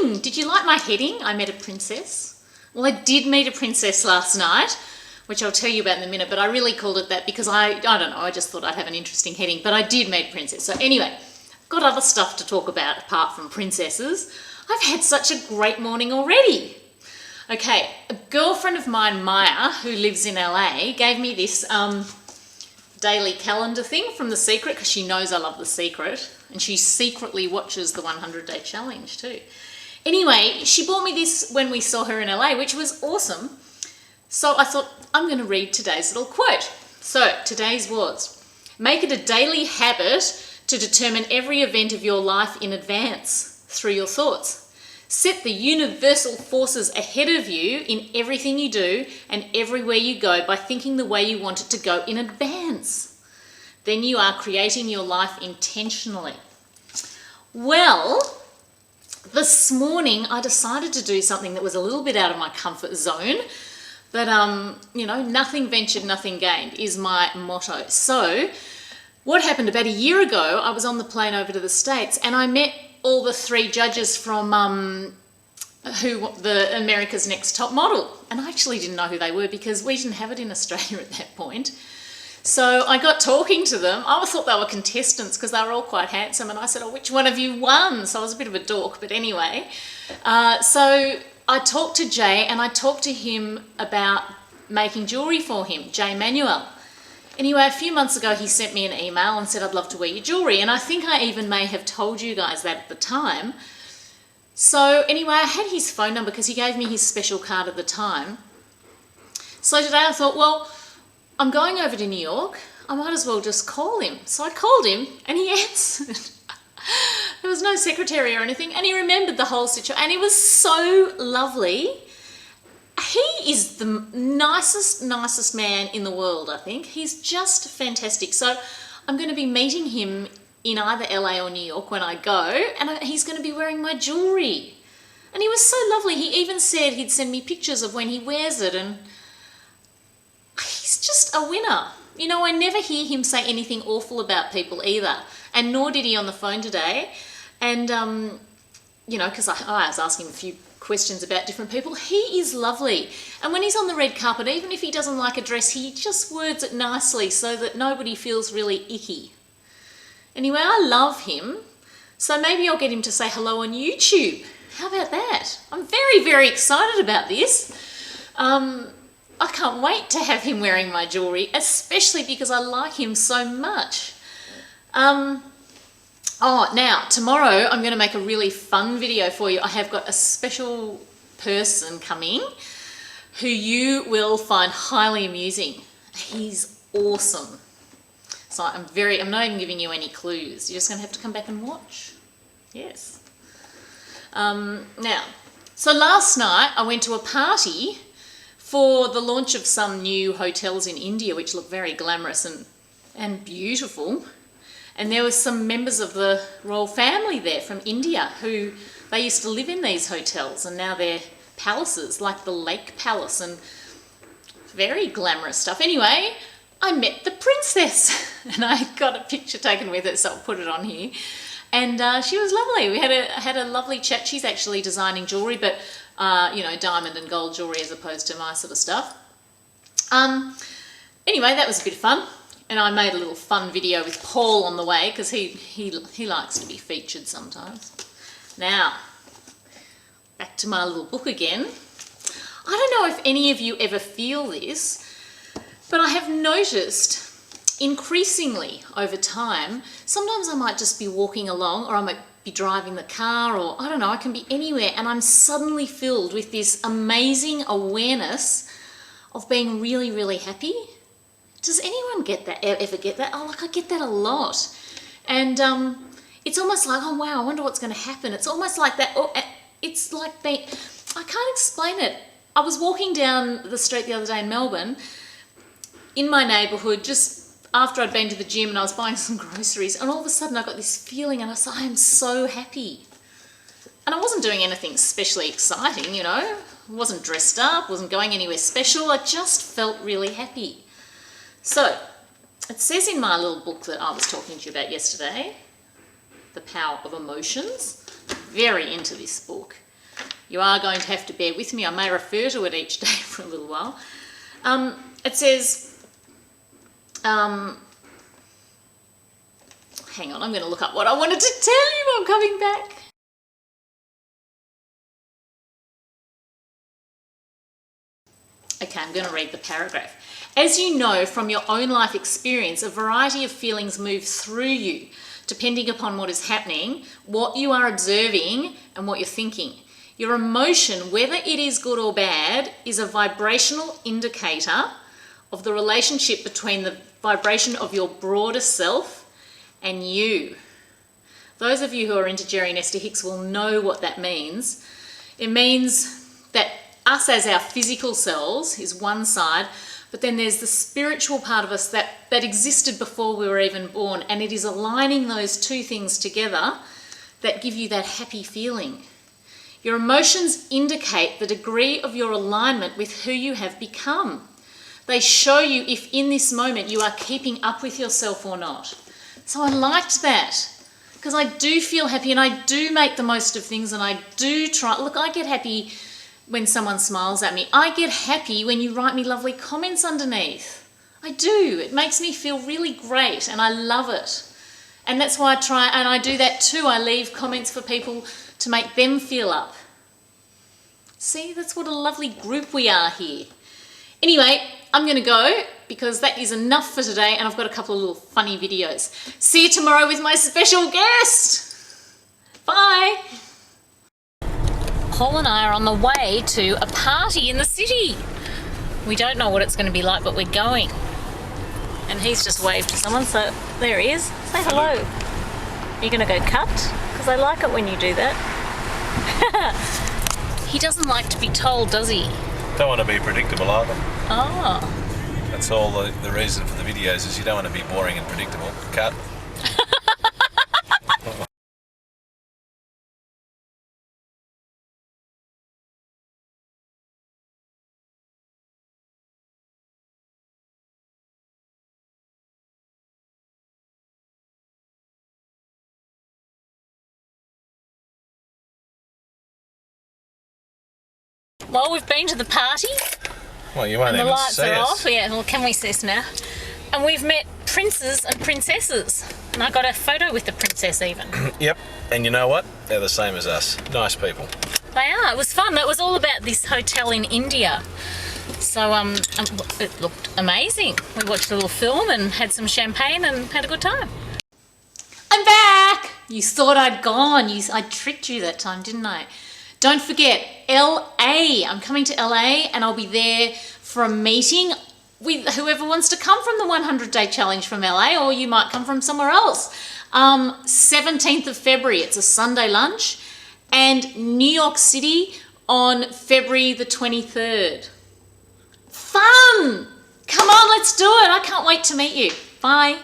morning! Did you like my heading? I met a princess. Well, I did meet a princess last night, which I'll tell you about in a minute, but I really called it that because I don't know, I just thought I'd have an interesting heading, but I did meet a princess. So anyway, got other stuff to talk about apart from princesses. I've had such a great morning already. Okay, a girlfriend of mine, Maya, who lives in LA, gave me this daily calendar thing from The Secret because she knows I love The Secret and she secretly watches the 100-day challenge too. Anyway, she bought me this when we saw her in LA, which was awesome. So I thought, I'm going to read today's little quote. So today's was, make it a daily habit to determine every event of your life in advance through your thoughts. Set the universal forces ahead of you in everything you do and everywhere you go by thinking the way you want it to go in advance. Then you are creating your life intentionally. Well, this morning I decided to do something that was a little bit out of my comfort zone, but nothing ventured, nothing gained is my motto. So what happened about a year ago, I was on the plane over to the States and I met all the 3 judges from the America's Next Top Model. And I actually didn't know who they were because we didn't have it in Australia at that point. So I got talking to them. I thought they were contestants because they were all quite handsome. And I said, oh, which one of you won? So I was a bit of a dork, but anyway. So I talked to Jay and I talked to him about making jewellery for him, Jay Manuel. Anyway, a few months ago, he sent me an email and said, I'd love to wear your jewellery. And I think I even may have told you guys that at the time. So anyway, I had his phone number because he gave me his special card at the time. So today I thought, well, I'm going over to New York. I might as well just call him. So I called him and he answered. There was no secretary or anything. And he remembered the whole situation. And he was so lovely. He is the nicest man in the world, I think. He's just fantastic. So I'm going to be meeting him in either LA or New York when I go, and he's going to be wearing my jewellery. And he was so lovely. He even said he'd send me pictures of when he wears it, and he's just a winner. You know, I never hear him say anything awful about people either, and nor did he on the phone today. And, because I was asking him a few questions about different people. He is lovely. And when he's on the red carpet, even if he doesn't like a dress, he just words it nicely so that nobody feels really icky. Anyway, I love him. So maybe I'll get him to say hello on YouTube. How about that? I'm very, very excited about this. I can't wait to have him wearing my jewellery, especially because I like him so much. Now, tomorrow I'm going to make a really fun video for you. I have got a special person coming who you will find highly amusing. He's awesome. So I'm not even giving you any clues. You're just going to have to come back and watch. Yes. So last night I went to a party for the launch of some new hotels in India, which look very glamorous and beautiful. And there were some members of the royal family there from India who they used to live in these hotels, and now they're palaces, like the Lake Palace, and very glamorous stuff. Anyway, I met the princess and I got a picture taken with it, so I'll put it on here. And she was lovely. We had a lovely chat. She's actually designing jewellery, but diamond and gold jewellery as opposed to my sort of stuff. Anyway, that was a bit of fun. And I made a little fun video with Paul on the way because he likes to be featured sometimes. Now, back to my little book again. I don't know if any of you ever feel this, but I have noticed increasingly over time, sometimes I might just be walking along, or I might be driving the car, or I don't know, I can be anywhere, and I'm suddenly filled with this amazing awareness of being really, really happy. Does anyone get that, ever get that? I get that a lot. And it's almost like, oh wow, I wonder what's going to happen. It's almost like that. It's like I can't explain it. I was walking down the street the other day in Melbourne, in my neighbourhood, just after I'd been to the gym and I was buying some groceries, and all of a sudden I got this feeling and I said, I am so happy. And I wasn't doing anything especially exciting, I wasn't dressed up, wasn't going anywhere special. I just felt really happy. So, it says in my little book that I was talking to you about yesterday, The Power of Emotions, very into this book. you are going to have to bear with me. I may refer to it each day for a little while. It says, hang on, I'm going to look up what I wanted to tell you. I'm coming back. Okay, I'm going to read the paragraph. As you know from your own life experience, a variety of feelings move through you, depending upon what is happening, what you are observing, and what you're thinking. Your emotion, whether it is good or bad, is a vibrational indicator of the relationship between the vibration of your broader self and you. Those of you who are into Jerry Nesta Hicks will know what that means. It means that us as our physical selves is one side, but then there's the spiritual part of us that existed before we were even born, and it is aligning those two things together that give you that happy feeling. Your emotions indicate the degree of your alignment with who you have become. They show you if in this moment you are keeping up with yourself or not. So I liked that, because I do feel happy and I do make the most of things, and I do try. Look, I get happy when someone smiles at me. I get happy when you write me lovely comments underneath. I do. It makes me feel really great and I love it. And that's why I try, and I do that too. I leave comments for people to make them feel up. See, that's what a lovely group we are here. Anyway, I'm going to go because that is enough for today, and I've got a couple of little funny videos. See you tomorrow with my special guest. Bye. Paul and I are on the way to a party in the city. We don't know what it's going to be like, but we're going. And he's just waved to someone, so there he is. Say hello. Are you going to go cut? Because I like it when you do that. He doesn't like to be told, does he? Don't want to be predictable either. Oh. That's all the reason for the videos, is you don't want to be boring and predictable. Cut. Well, we've been to the party. Well, you won't and the even lights see are us. off. Yeah, well, can we see us now? And we've met princes and princesses. And I got a photo with the princess even. Yep, and you know what? They're the same as us. Nice people. They are. It was fun. It was all about this hotel in India. So it looked amazing. We watched a little film and had some champagne and had a good time. I'm back! You thought I'd gone. I tricked you that time, didn't I? Don't forget, LA. I'm coming to LA and I'll be there for a meeting with whoever wants to come from the 100-day challenge from LA, or you might come from somewhere else. 17th of February, it's a Sunday lunch, and New York City on February the 23rd. Fun! Come on, let's do it. I can't wait to meet you. Bye.